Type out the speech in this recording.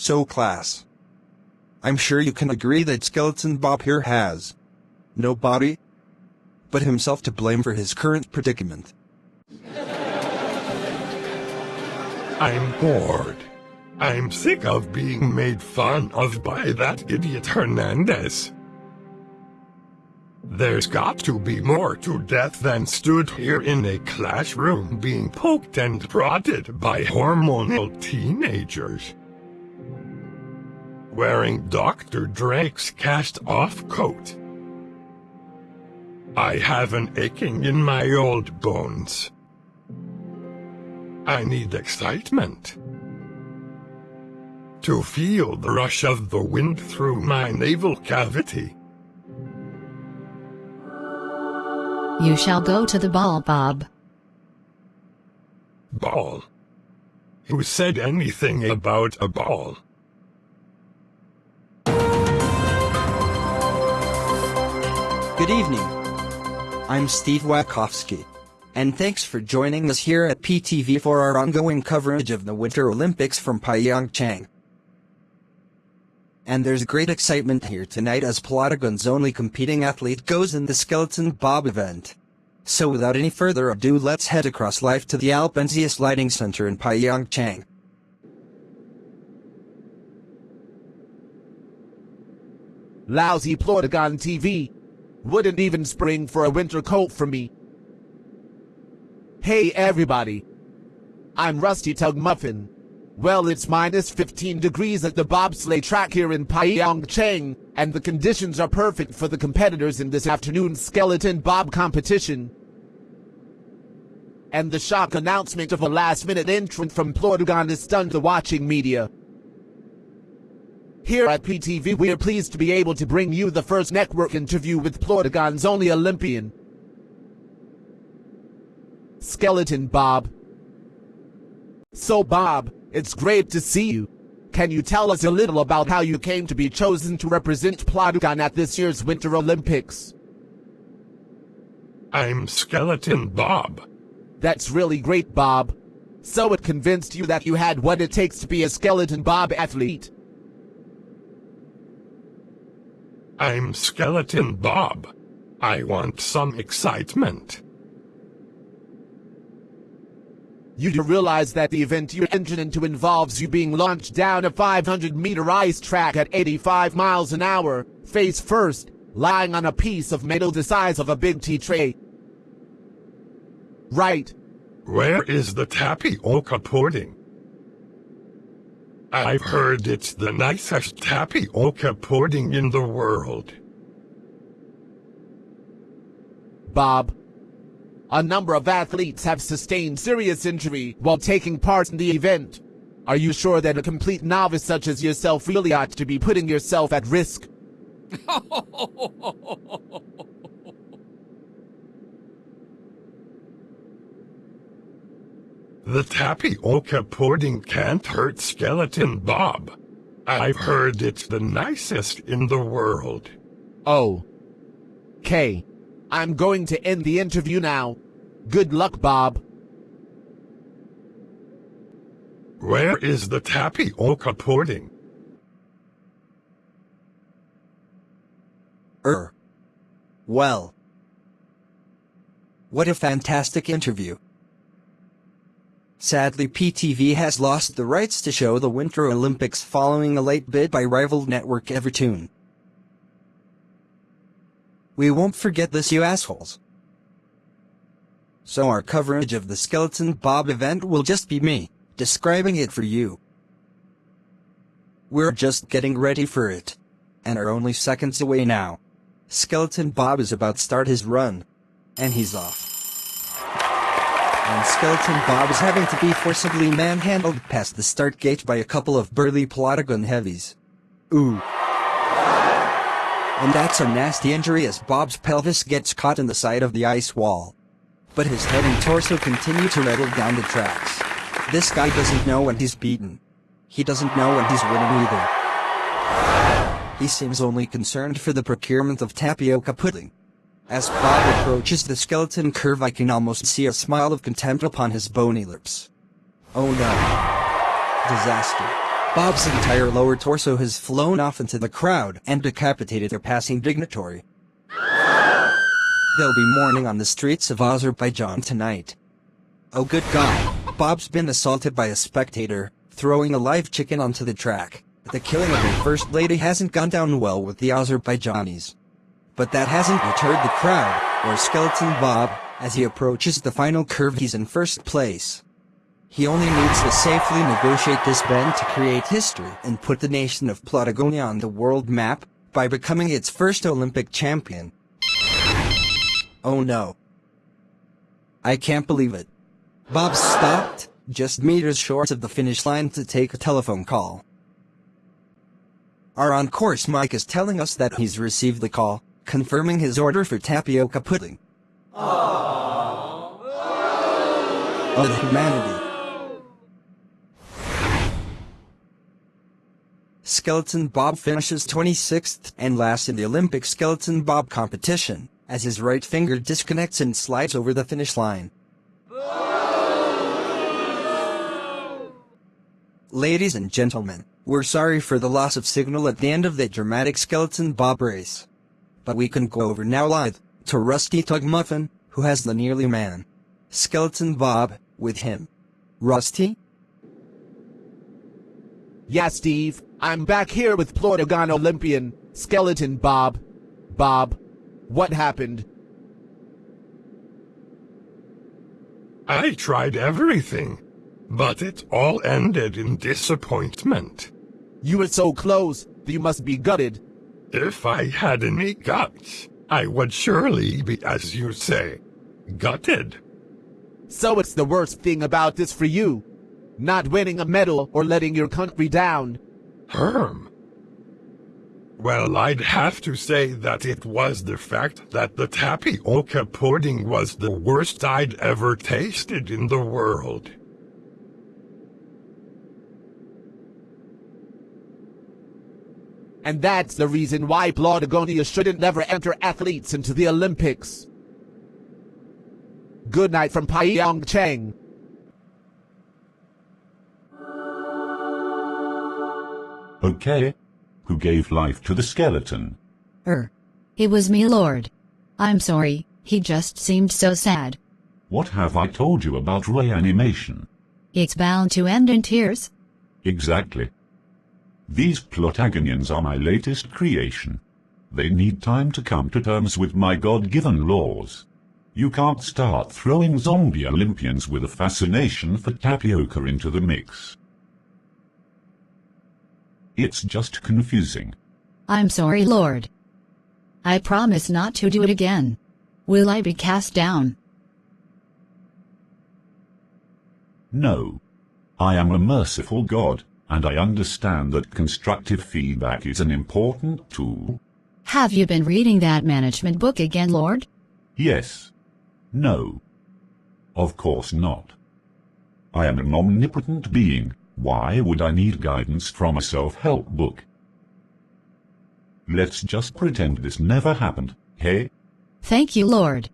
So class. I'm sure you can agree that Skeleton Bob here has no body but himself to blame for his current predicament. I'm bored. I'm sick of being made fun of by that idiot Hernandez. There's got to be more to death than stood here in a classroom being poked and prodded by hormonal teenagers. Wearing Dr. Drake's cast-off coat. I have an aching in my old bones. I need excitement. To feel the rush of the wind through my navel cavity. You shall go to the ball, Bob. Ball? Who said anything about a ball? Good evening. I'm Steve Wachowski, and thanks for joining us here at PTV for our ongoing coverage of the Winter Olympics from Pyeongchang. And there's great excitement here tonight as Plotagon's only competing athlete goes in the Skeleton Bob event. So without any further ado, let's head across live to the Alpensia Sliding Center in Pyeongchang. Lousy Plotagon TV. Wouldn't even spring for a winter coat for me. Hey everybody. I'm Rusty Tug Muffin. Well, it's minus 15 degrees at the bobsleigh track here in Pyeongchang, and the conditions are perfect for the competitors in this afternoon's Skeleton Bob competition. And the shock announcement of a last-minute entrant from Plotagon has stunned the watching media. Here at PTV, we are pleased to be able to bring you the first network interview with Plotagon's only Olympian, Skeleton Bob. So Bob, it's great to see you. Can you tell us a little about how you came to be chosen to represent Plotagon at this year's Winter Olympics? I'm Skeleton Bob. That's really great, Bob. So it convinced you that you had what it takes to be a Skeleton Bob athlete. I'm Skeleton Bob. I want some excitement. You do realize that the event you're entered into involves you being launched down a 500-meter ice track at 85 miles an hour, face first, lying on a piece of metal the size of a big tea tray. Right. Where is the tapioca pudding? I've heard it's the nicest tapioca pudding in the world. Bob, a number of athletes have sustained serious injury while taking part in the event. Are you sure that a complete novice such as yourself really ought to be putting yourself at risk? The tapioca pudding can't hurt Skeleton Bob. I've heard it's the nicest in the world. Oh. Okay. I'm going to end the interview now. Good luck, Bob. Where is the tapioca pudding? Well. What a fantastic interview. Sadly, PTV has lost the rights to show the Winter Olympics following a late bid by rival network Evertoon. We won't forget this, you assholes. So our coverage of the Skeleton Bob event will just be me describing it for you. We're just getting ready for it, and are only seconds away now. Skeleton Bob is about to start his run, and he's off. And Skeleton Bob is having to be forcibly manhandled past the start gate by a couple of burly Plotagon heavies. Ooh. And that's a nasty injury as Bob's pelvis gets caught in the side of the ice wall. But his head and torso continue to rattle down the tracks. This guy doesn't know when he's beaten. He doesn't know when he's winning either. He seems only concerned for the procurement of tapioca pudding. As Bob approaches the skeleton curve, I can almost see a smile of contempt upon his bony lips. Oh no. Disaster. Bob's entire lower torso has flown off into the crowd and decapitated their passing dignitary. They'll be mourning on the streets of Azerbaijan tonight. Oh good God, Bob's been assaulted by a spectator, throwing a live chicken onto the track. The killing of their first lady hasn't gone down well with the Azerbaijanis. But that hasn't deterred the crowd, or Skeleton Bob, as he approaches the final curve. He's in first place. He only needs to safely negotiate this bend to create history and put the nation of Plotagonia on the world map by becoming its first Olympic champion. Oh no. I can't believe it. Bob stopped, just meters short of the finish line to take a telephone call. Our on-course mic is telling us that he's received the call, confirming his order for tapioca pudding. Oh, the humanity. Skeleton Bob finishes 26th and last in the Olympic Skeleton Bob competition, as his right finger disconnects and slides over the finish line. Ladies and gentlemen, we're sorry for the loss of signal at the end of that dramatic Skeleton Bob race. But we can go over now live to Rusty Tug Muffin, who has the nearly man. Skeleton Bob, with him. Rusty? Yeah, Steve, I'm back here with Plotagon Olympian, Skeleton Bob. Bob, what happened? I tried everything, but it all ended in disappointment. You were so close, you must be gutted. If I had any guts, I would surely be, as you say, gutted. So it's the worst thing about this for you, not winning a medal or letting your country down. Herm. Well, I'd have to say that it was the fact that the tapioca pudding was the worst I'd ever tasted in the world. And that's the reason why Plotagonia shouldn't never enter athletes into the Olympics. Good night from Pyeongchang. Okay. Who gave life to the skeleton? It was me, Lord. I'm sorry, he just seemed so sad. What have I told you about reanimation? It's bound to end in tears. Exactly. These Plotagonians are my latest creation. They need time to come to terms with my God-given laws. You can't start throwing zombie Olympians with a fascination for tapioca into the mix. It's just confusing. I'm sorry, Lord. I promise not to do it again. Will I be cast down? No. I am a merciful God, and I understand that constructive feedback is an important tool. Have you been reading that management book again, Lord? Yes. No. Of course not. I am an omnipotent being. Why would I need guidance from a self-help book? Let's just pretend this never happened, hey? Thank you, Lord.